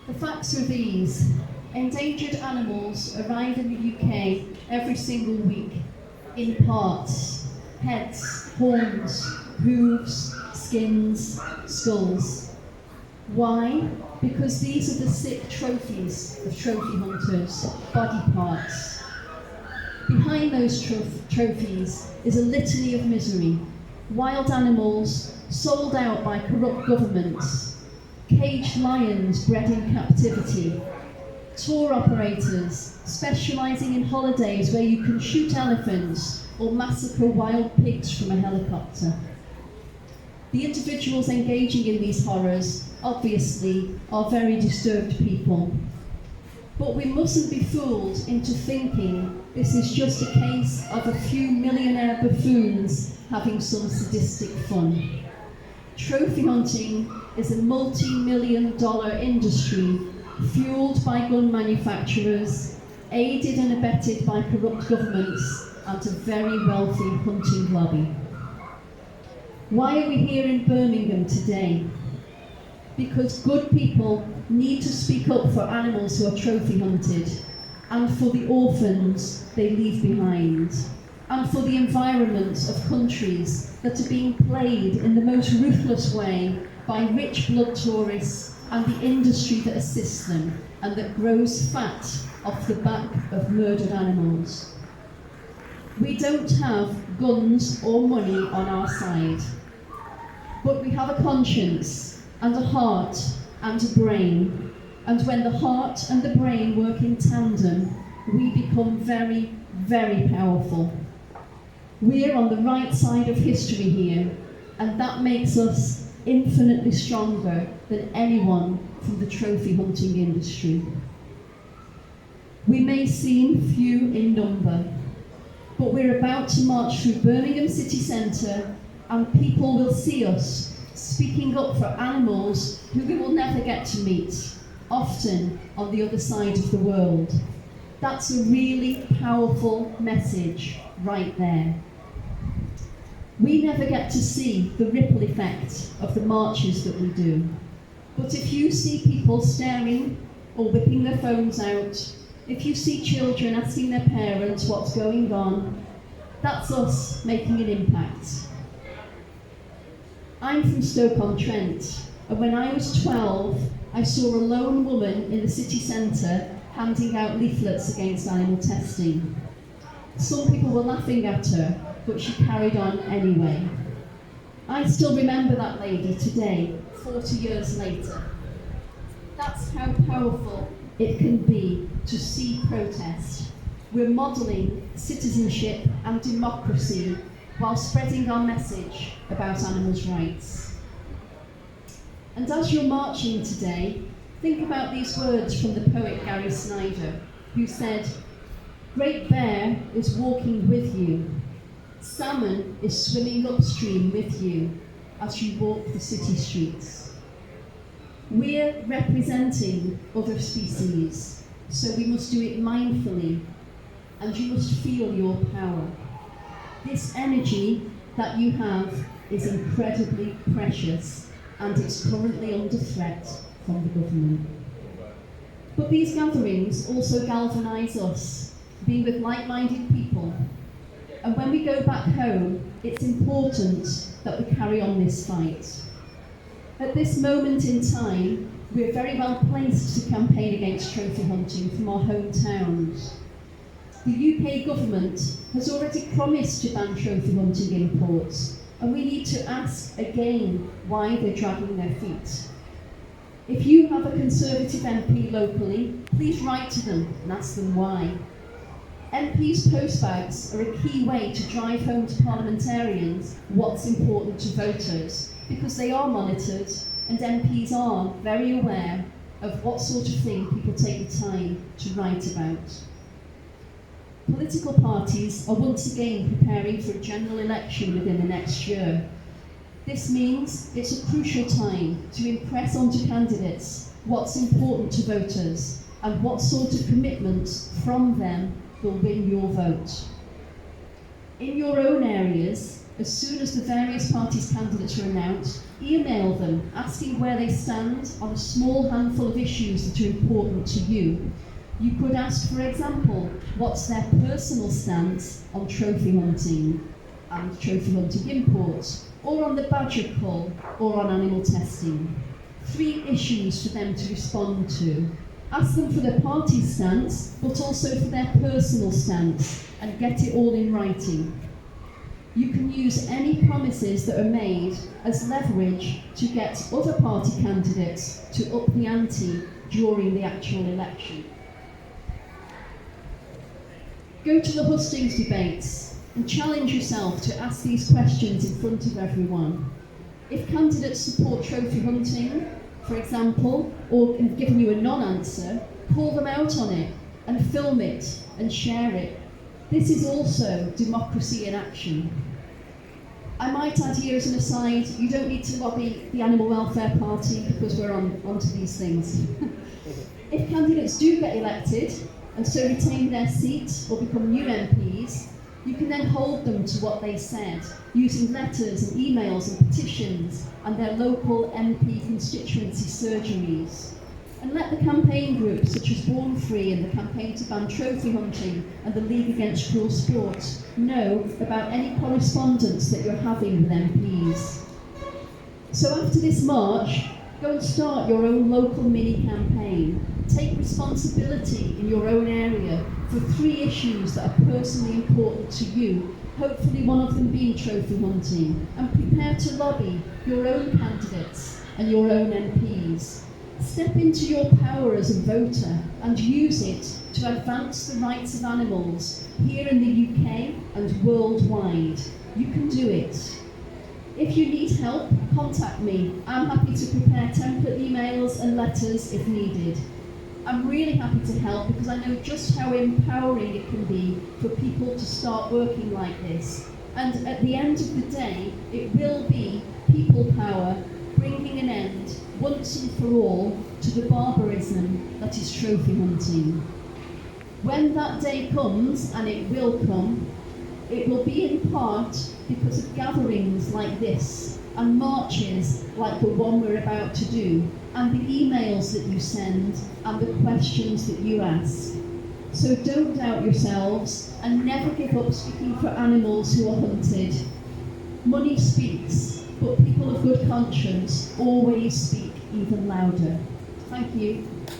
The facts are these. Endangered animals arrive in the UK every single week in parts: heads, horns, hooves, skins, skulls. Why? Because these are the sick trophies of trophy hunters, body parts. Behind those trophies is a litany of misery. Wild animals sold out by corrupt governments, caged lions bred in captivity, tour operators specialising in holidays where you can shoot elephants or massacre wild pigs from a helicopter. The individuals engaging in these horrors, obviously, are very disturbed people. But we mustn't be fooled into thinking this is just a case of a few millionaire buffoons having some sadistic fun. Trophy hunting is a multi-million-dollar industry fueled by gun manufacturers, aided and abetted by corrupt governments, and a very wealthy hunting lobby. Why are we here in Birmingham today? Because good people need to speak up for animals who are trophy hunted, and for the orphans they leave behind, and for the environments of countries that are being played in the most ruthless way by rich blood tourists and the industry that assists them and that grows fat off the back of murdered animals. We don't have guns or money on our side, but we have a conscience and a heart and a brain, and when the heart and the brain work in tandem, we become very, very powerful. We're on the right side of history here, and that makes us infinitely stronger than anyone from the trophy hunting industry. We may seem few in number, but we're about to march through Birmingham city centre, and people will see us speaking up for animals who we will never get to meet, often on the other side of the world. That's a really powerful message right there. We never get to see the ripple effect of the marches that we do. But if you see people staring or whipping their phones out, if you see children asking their parents what's going on, that's us making an impact. I'm from Stoke-on-Trent, and when I was 12, I saw a lone woman in the city centre handing out leaflets against animal testing. Some people were laughing at her, but she carried on anyway. I still remember that lady today, 40 years later. That's how powerful it can be to see protest. We're modelling citizenship and democracy while spreading our message about animals' rights. And as you're marching today, think about these words from the poet Gary Snyder, who said, "Great Bear is walking with you. Salmon is swimming upstream with you as you walk the city streets." We're representing other species, so we must do it mindfully, and you must feel your power. This energy that you have is incredibly precious, and it's currently under threat from the government. But these gatherings also galvanise us, being with like-minded people. And when we go back home, it's important that we carry on this fight. At this moment in time, we're very well placed to campaign against trophy hunting from our hometowns. The UK government has already promised to ban trophy hunting imports, and we need to ask again why they're dragging their feet. If you have a Conservative MP locally, please write to them and ask them why. MPs' postbags are a key way to drive home to parliamentarians what's important to voters, because they are monitored and MPs are very aware of what sort of thing people take the time to write about. Political parties are once again preparing for a general election within the next year. This means it's a crucial time to impress onto candidates what's important to voters and what sort of commitments from them will win your vote. In your own areas, as soon as the various parties' candidates are announced, Email them, asking where they stand on a small handful of issues that are important to you. You could ask, for example, what's their personal stance on trophy hunting and trophy hunting imports, or on the badger cull, or on animal testing. 3 issues for them to respond to. Ask them for their party stance, but also for their personal stance, and get it all in writing. You can use any promises that are made as leverage to get other party candidates to up the ante during the actual election. Go to the hustings debates and challenge yourself to ask these questions in front of everyone. If candidates support trophy hunting, for example, or have given you a non-answer, call them out on it and film it and share it. This is also democracy in action. I might add here as an aside, you don't need to lobby the Animal Welfare Party because we're onto these things. If candidates do get elected and so retain their seat or become new MPs, you can then hold them to what they said, using letters and emails and petitions and their local MP constituency surgeries. And let the campaign groups such as Born Free and the Campaign to Ban Trophy Hunting and the League Against Cruel Sport know about any correspondence that you're having with MPs. So after this march, go and start your own local mini campaign. Take responsibility in your own area for 3 issues that are personally important to you, hopefully one of them being trophy hunting, and prepare to lobby your own candidates and your own MPs. Step into your power as a voter and use it to advance the rights of animals here in the UK and worldwide. You can do it. If you need help, contact me. I'm happy to prepare template emails and letters if needed. I'm really happy to help because I know just how empowering it can be for people to start working like this. And at the end of the day, it will be people power bringing an end, once and for all, to the barbarism that is trophy hunting. When that day comes, and it will come, it will be in part because of gatherings like this, and marches like the one we're about to do, and the emails that you send, and the questions that you ask. So don't doubt yourselves, and never give up speaking for animals who are hunted. Money speaks, but people of good conscience always speak even louder. Thank you.